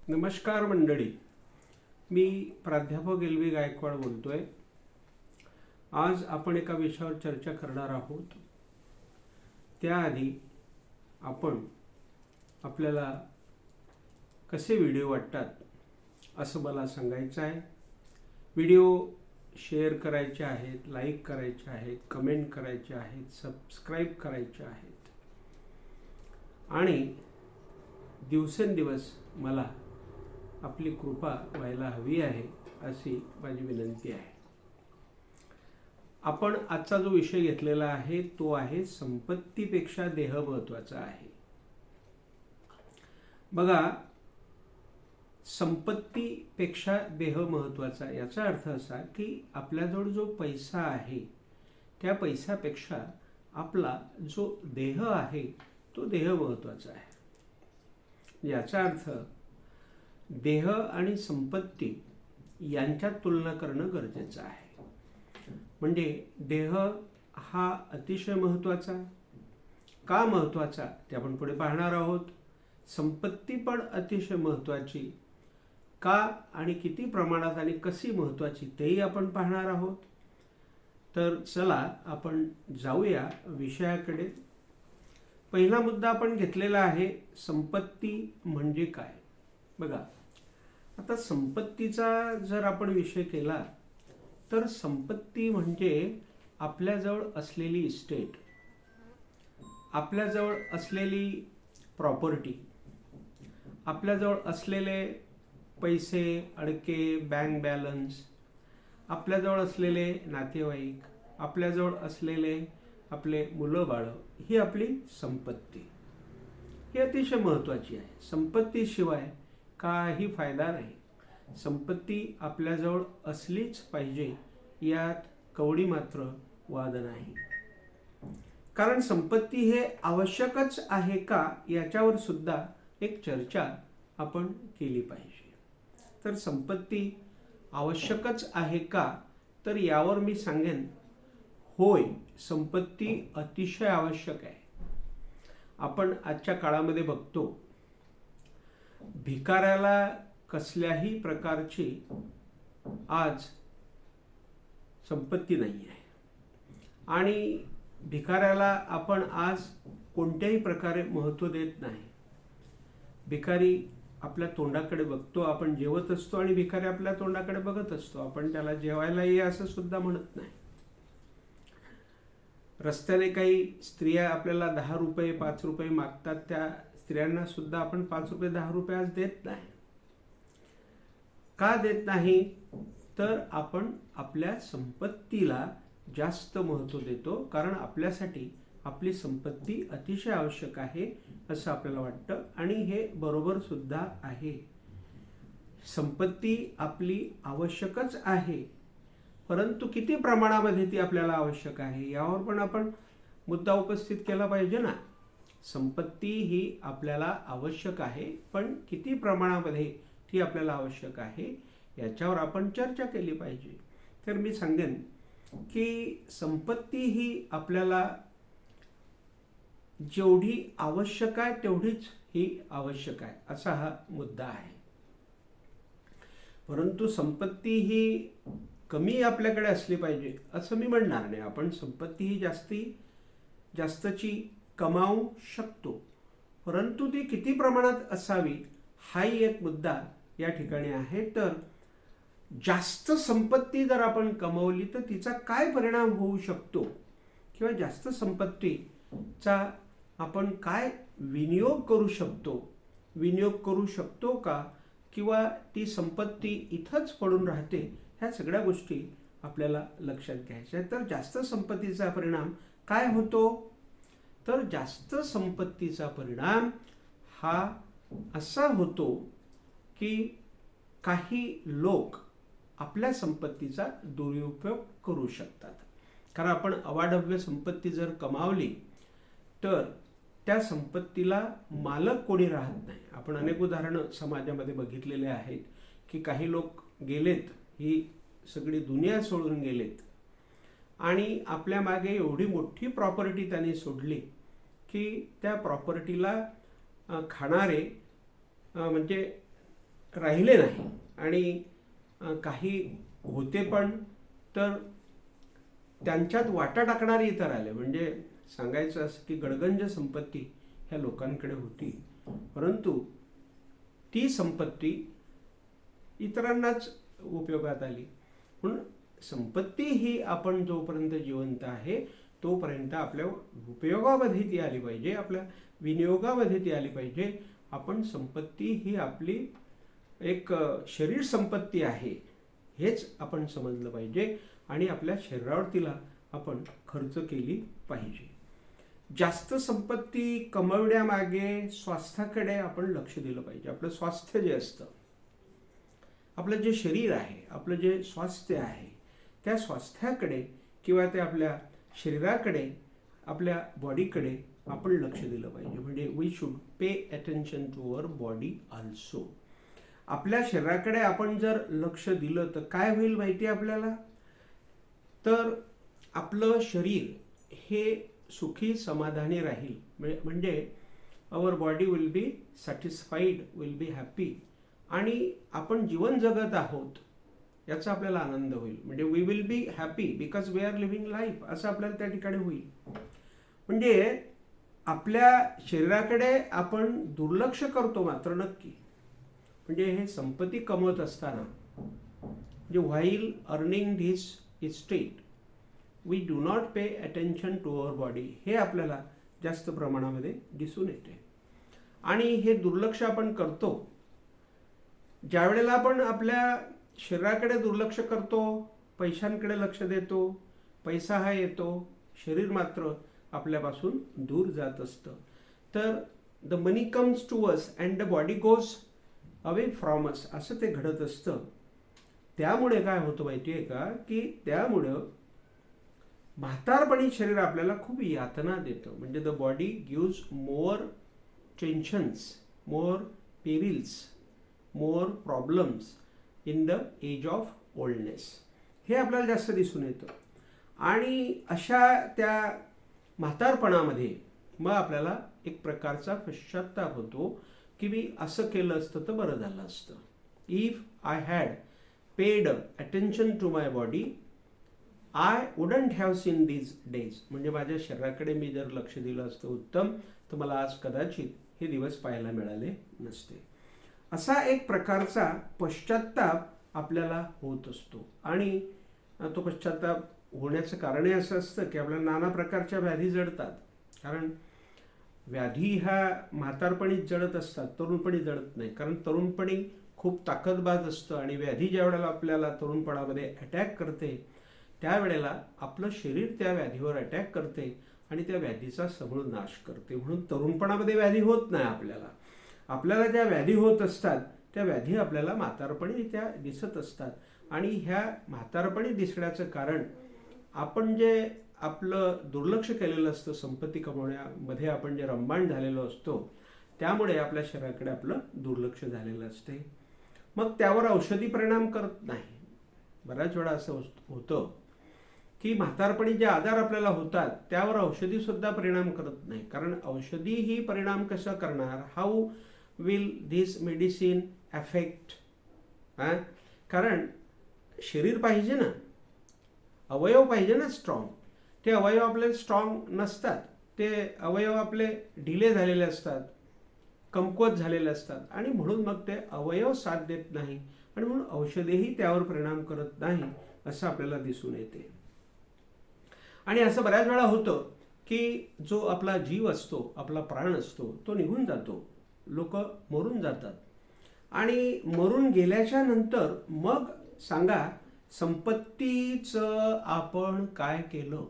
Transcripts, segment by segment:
नमस्कार मंडळी, मी प्राध्यापक एल.व्ही. गायकवाड बोलतोय। आज आपण एका विषयावर चर्चा करणार आहोत। त्याआधी आपल्याला कसे व्हिडिओ वाटतात असं मला सांगायचं आहे। व्हिडिओ शेअर करायचे आहेत, लाईक करायचे आहेत, कमेंट करायचे आहेत, सबस्क्राईब करायचे आहेत आणि दिवसेंदिवस मला आपली कृपा व्हायला हवी आहे अशी माझी विनंती आहे। आपण आजचा जो विषय घेतलेला आहे तो आहे संपत्तीपेक्षा देह महत्त्वाचा आहे। बघा, संपत्तीपेक्षा देह महत्त्वाचा याचा अर्थ असा की आपल्याजवळ जो पैसा आहे त्या पैशापेक्षा आपला जो देह आहे तो देह महत्त्वाचा आहे। याचा अर्थ देह आणि संपत्ती यांच्यात तुलना करणं गरजेचं आहे। म्हणजे देह हा अतिशय महत्त्वाचा, का महत्त्वाचा ते आपण पुढे पाहणार आहोत। संपत्ती पण अतिशय महत्त्वाची, का आणि किती प्रमाणात आणि कशी महत्त्वाची तेही आपण पाहणार आहोत। तर चला आपण जाऊया विषयाकडे। पहिला मुद्दा आपण घेतलेला आहे संपत्ती म्हणजे काय। बघा, आता संपत्तीचा जर आपण विषय केला तर संपत्ती म्हणजे आपल्याजवळ असलेली इस्टेट, आपल्याजवळ असलेली प्रॉपर्टी, आपल्याजवळ असलेले पैसे, अडके, बँक बॅलन्स, आपल्याजवळ असलेले नातेवाईक, आपल्याजवळ असलेले आपले मुलं बाळं, ही आपली संपत्ती। ही अतिशय महत्त्वाची आहे। संपत्तीशिवाय काही फायदा नाही। संपत्ती आपल्याजवळ असलीच पाहिजे यात कवडी मात्र वाद नाही। कारण संपत्ती हे आवश्यकच आहे का याच्यावर सुद्धा एक चर्चा आपण केली पाहिजे। तर संपत्ती आवश्यकच आहे का, तर यावर मी सांगेन होय, संपत्ती अतिशय आवश्यक आहे। आपण आजच्या काळामध्ये बघतो भिकाऱ्याला कसल्याही प्रकारची आज संपत्ती नाही आहे आणि भिकाऱ्याला आपण आज कोणत्याही प्रकारे महत्त्व देत नाही। भिकारी आपल्या तोंडाकडे बघतो, आपण जेवत असतो आणि भिकारी आपल्या तोंडाकडे बघत असतो, आपण त्याला जेवायला ये असं सुद्धा म्हणत नाही। रस्त्याने काही स्त्रिया आपल्याला 10 रुपये 5 रुपये मागतात, त्या स्त्रियांना सुद्धा आपण 5 रुपये 10 रुपये आज देत नाही। का देत नाही, तर आपण आपल्या संपत्तीला जास्त महत्त्व देतो, कारण आपल्यासाठी आपली संपत्ती अतिशय आवश्यक आहे असं आपल्याला वाटतं आणि हे बरोबर सुद्धा आहे। संपत्ती आपली आवश्यकच आहे, परंतु किती प्रमाणामध्ये ती आपल्याला आवश्यक आहे यावर पण आपण मुद्दा उपस्थित केला पाहिजे ना। संपत्ती ही आपल्याला आवश्यक आहे, पण किती प्रमाणामध्ये ती आपल्याला आवश्यक आहे याच्यावर आपण चर्चा केली पाहिजे। तर मी सांगेन की संपत्ती ही आपल्याला जेवढी आवश्यक आहे तेवढीच ही आवश्यक आहे असा हा मुद्दा आहे। परंतु संपत्ती ही कमी आपल्याकडे असली पाहिजे असं मी म्हणणार नाही। आपण संपत्ती ही जास्तची कमावू शकतो, परंतु ती किती प्रमाणात असावी हाही एक मुद्दा या ठिकाणी आहे। तर जास्त संपत्ती जर आपण कमवली तर तिचा काय परिणाम होऊ शकतो, किंवा जास्त संपत्तीचा आपण काय विनियोग करू शकतो का, किंवा ती संपत्ती इथंच पडून राहते, ह्या सगळ्या गोष्टी आपल्याला लक्षात घ्यायच्या आहेत। तर जास्त संपत्तीचा परिणाम काय होतो, तर जास्त संपत्तीचा परिणाम हा असा होतो की काही लोक आपल्या संपत्तीचा दुरुपयोग करू शकतात। कारण आपण अवाढव्य संपत्ती जर कमावली तर त्या संपत्तीला मालक कोणी राहत नाही। आपण अनेक उदाहरणं समाजामध्ये बघितलेले आहेत की काही लोक गेलेत, ही सगळी दुनिया सोडून गेलेत आणि आपल्या मागे एवढी मोठी प्रॉपर्टी त्यांनी सोडली की त्या प्रॉपर्टीला खाणारे म्हणजे राहिले नाही आणि काही होते पण, तर त्यांच्यात वाटा टाकणारे इतर आले. म्हणजे सांगायचं असं की गडगंज संपत्ती ह्या लोकांकडे होती, परंतु ती संपत्ती इतरांनाच उपयोगात आली. म्हणून संपत्ती ही आपण जोपर्यंत जिवंत आहे तोपर्यंत आपल्या उपयोगामध्ये ती आली पाहिजे, आपल्या विनियोगामध्ये ती आली पाहिजे. आपण संपत्ती ही आपली एक शरीर संपत्ती आहे हेच आपण समजलं पाहिजे आणि आपल्या शरीरावर तिला आपण खर्च केली पाहिजे. जास्त संपत्ती कमवण्यामागे स्वास्थ्याकडे आपण लक्ष दिलं पाहिजे. आपलं स्वास्थ्य जे असतं, आपलं जे शरीर आहे, आपलं जे स्वास्थ्य आहे, त्या स्वास्थ्याकडे किंवा त्या आपल्या शरीराकडे, आपल्या बॉडीकडे आपण लक्ष दिलं पाहिजे. म्हणजे we should pay attention to our body also. आपल्या शरीराकडे आपण जर लक्ष दिलं तर काय होईल माहिती आहे आपल्याला? तर आपलं शरीर हे सुखी समाधानी राहील. म्हणजे our body will be satisfied, will be happy, आणि आपण जीवन जगत आहोत याचा आपल्याला आनंद होईल. म्हणजे we will be happy because we are living life, असं आपल्याला त्या ठिकाणी होईल. म्हणजे आपल्या शरीराकडे आपण दुर्लक्ष करतो मात्र नक्की. म्हणजे हे संपत्ती कमवत असताना, म्हणजे while earning this estate we do not pay attention to our body, हे आपल्याला जास्त प्रमाणामध्ये दिसून येते. आणि हे दुर्लक्ष आपण करतो. ज्या वेळेला आपण आपल्या शरीराकडे दुर्लक्ष करतो, पैशांकडे लक्ष देतो, पैसा हा येतो, शरीर मात्र आपल्यापासून दूर जात असतं. तर the money comes to us and the body goes away from us, असं ते घडत असतं. त्यामुळे काय होतं माहिती आहे का, की त्यामुळं म्हातारपणी शरीर आपल्याला खूप यातना देतं. म्हणजे the body gives more tensions, more perils, more problems in the age of oldness, हे आपल्याला जास्त दिसून येतं. आणि अशा त्या म्हातारपणामध्ये मग आपल्याला एक प्रकारचा पश्चात्ताप होतो की मी असं केलं असतं तर बरं झालं असतं. If I had paid attention to my body I wouldn't have seen these days. म्हणजे माझ्या शरीराकडे मी जर लक्ष दिलं असतं उत्तम, तर मला आज कदाचित हे दिवस पाहायला मिळाले नसते. असा एक प्रकारचा पश्चात्ताप आपल्याला होत असतो. आणि तो पश्चात्ताप होण्याचं कारणही असं असतं की आपल्याला नाना प्रकारच्या व्याधी जडतात. कारण व्याधी ह्या म्हातारपणीच जडत असतात, तरुणपणी जडत नाही. कारण तरुणपणी खूप ताकदबाज असतं आणि व्याधी ज्या वेळेला आपल्याला तरुणपणामध्ये अटॅक करते त्यावेळेला आपलं शरीर त्या व्याधीवर अटॅक करते आणि त्या व्याधीचा समूळ नाश करते. म्हणून तरुणपणामध्ये व्याधी होत नाही आपल्याला. आपल्याला ज्या व्याधी होत असतात त्या व्याधी आपल्याला म्हातारपणी त्या दिसत असतात. आणि ह्या म्हातारपणी दिसण्याचं कारण आपण जे आपलं दुर्लक्ष केलेलं असतं, संपत्ती कमवण्यामध्ये आपण जे रंबाण झालेलो असतो, त्यामुळे आपल्या शरीराकडे आपलं दुर्लक्ष झालेलं असते. मग त्यावर औषधी परिणाम करत नाही. बऱ्याच वेळा असं होतं की म्हातारपणी जे आजार आपल्याला होतात त्यावर औषधी सुद्धा परिणाम करत नाही. कारण औषधी ही परिणाम कसं करणार? How will this medicine affect? कारण शरीर पाहिजे ना, अवयव पाहिजे ना स्ट्रॉंग. ते अवयव आपले स्ट्रॉंग नसतात, ते अवयव आपले ढिले झालेले असतात, कमकुवत झालेले असतात, आणि म्हणून मग ते अवयव साथ देत नाही आणि म्हणून औषधेही त्यावर परिणाम करत नाही असं आपल्याला दिसून येते. आणि असं बऱ्याच वेळा होतं की जो आपला जीव असतो, आपला प्राण असतो, तो निघून जातो. लोक मरून जातात आणि मरून गेल्याच्या नंतर मग सांगा संपत्तीचं आपण काय केलं?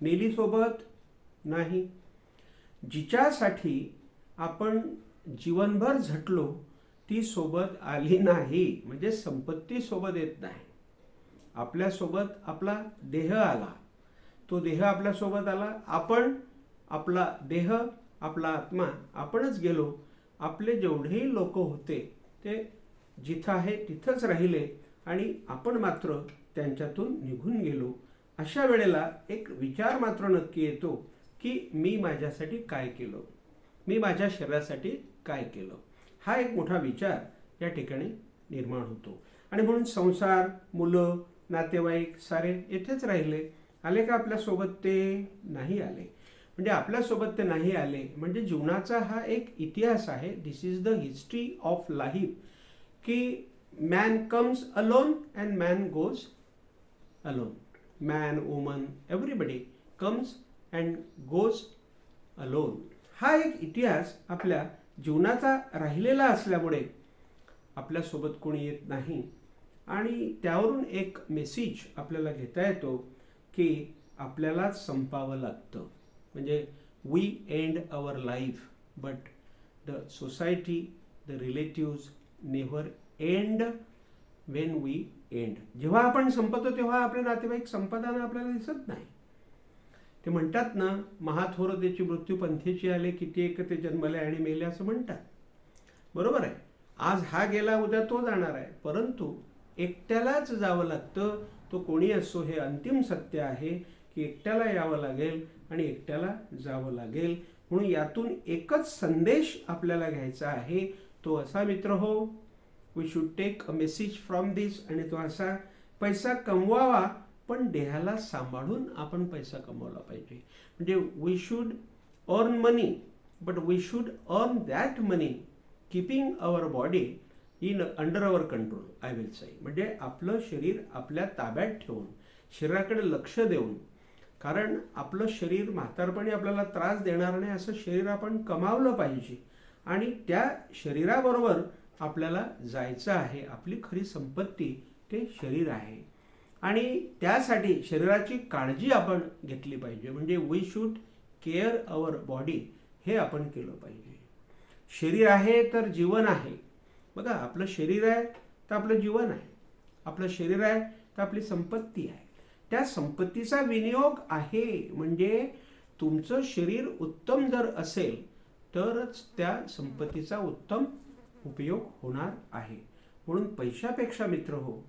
नेली सोबत? नाही. जिच्यासाठी आपण जीवनभर झटलो ती सोबत आली नाही. म्हणजे संपत्ती सोबत येत नाही. आपल्यासोबत आपला देह आला, तो देह आपल्यासोबत आला, आपण आपला देह, आपला आत्मा आपणच गेलो. आपले जेवढेही लोक होते ते जिथं आहे तिथंच राहिले आणि आपण मात्र त्यांच्यातून निघून गेलो. अशा वेळेला एक विचार मात्र नक्की येतो की मी माझ्यासाठी काय केलं, मी माझ्या शरीरासाठी काय केलं. हा एक मोठा विचार या ठिकाणी निर्माण होतो. आणि म्हणून संसार, मुलं, नातेवाईक सारे येथेच राहिले. आले का आपल्यासोबत? ते नाही आले. म्हणजे आपल्यासोबत ते नाही आले म्हणजे जीवनाचा हा एक इतिहास आहे. This is the history of life, की man comes alone and man goes alone. Man, woman, everybody comes and goes alone. हा एक इतिहास आपल्या जीवनाचा राहिलेला असल्यामुळे आपल्यासोबत कोणी येत नाही. आणि त्यावरून एक मेसेज आपल्याला घेता येतो की आपल्यालाच संपावं लागतं. म्हणजे we end our life but the society, the relatives never end when we end. जेव्हा आपण संपतो तेव्हा आपले नातेवाईक संपताना आपल्याला दिसत नाही. ते म्हणतात ना, महाथोर त्याची मृत्यू पंथेची आले, किती एक ते जन्मले आणि मेले असं म्हणतात. बरोबर आहे. आज हा गेला, उद्या तो जाणार आहे. परंतु एकट्यालाच जावं लागतं. तो कोणी असो, हे अंतिम सत्य आहे की एकट्याला यावं लागेल आणि एकट्याला जावं लागेल. म्हणून यातून एकच संदेश आपल्याला घ्यायचा आहे. तो असा मित्र हो, we should take a message from this. आणि तो असा, पैसा कमवावा पण देहाला सांभाळून आपण पैसा कमवला पाहिजे. म्हणजे we should earn money but we should earn that money keeping our body in under our control, I will say. म्हणजे आपलं शरीर आपल्या ताब्यात ठेवून, शरीराकडे लक्ष देऊन. कारण आपलं शरीर म्हातारपणी आपल्याला त्रास देणार नाही असं शरीर आपण कमावलं पाहिजे. आणि त्या शरीराबरोबर आपल्याला जायचं आहे. आपली खरी संपत्ती ते शरीर आहे. आणि त्यासाठी शरीराची काळजी आपण घेतली पाहिजे. म्हणजे we should care our body, हे आपण केलं पाहिजे. शरीर आहे तर जीवन आहे. बघा, आपलं शरीर आहे तर आपलं जीवन आहे. आपलं शरीर आहे तर आपली संपत्ती आहे. त्या संपत्तीचा विनियोग आहे. म्हणजे तुमचं शरीर उत्तम जर असेल तरच त्या संपत्तीचा उत्तम उपयोग होणार आहे. म्हणून पैशापेक्षा मित्र हो,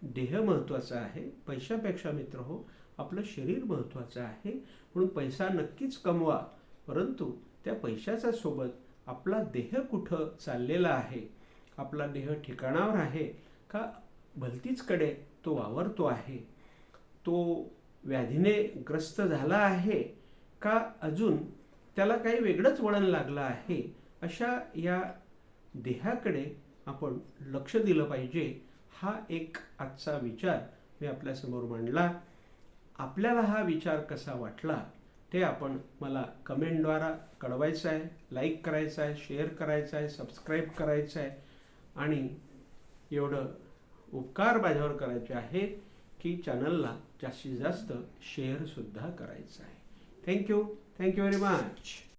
देह महत्त्वाचा आहे. पैशापेक्षा मित्र हो, आपलं शरीर महत्त्वाचं आहे. म्हणून पैसा नक्कीच कमवा, परंतु त्या पैशाच्या सोबत आपला देह कुठं चाललेला आहे, आपला देह ठिकाणावर आहे का भलतीचकडे तो वावरतो आहे, तो व्याधीने ग्रस्त झाला आहे का अजून त्याला काही वेगळंच वळण लागलं आहे, अशा या देहाकडे आपण लक्ष दिलं पाहिजे. हा एक आजचा विचार मी आपल्यासमोर मांडला. आपल्याला हा विचार कसा वाटला ते आपण मला कमेंटद्वारा कळवायचं आहे. लाईक करायचं आहे, शेअर करायचं आहे, सबस्क्राईब करायचं आहे. आणि एवढं उपकार माझ्यावर करायचे आहेत की चॅनलला जास्तीत जास्त शेअरसुद्धा करायचं आहे. Thank you very much.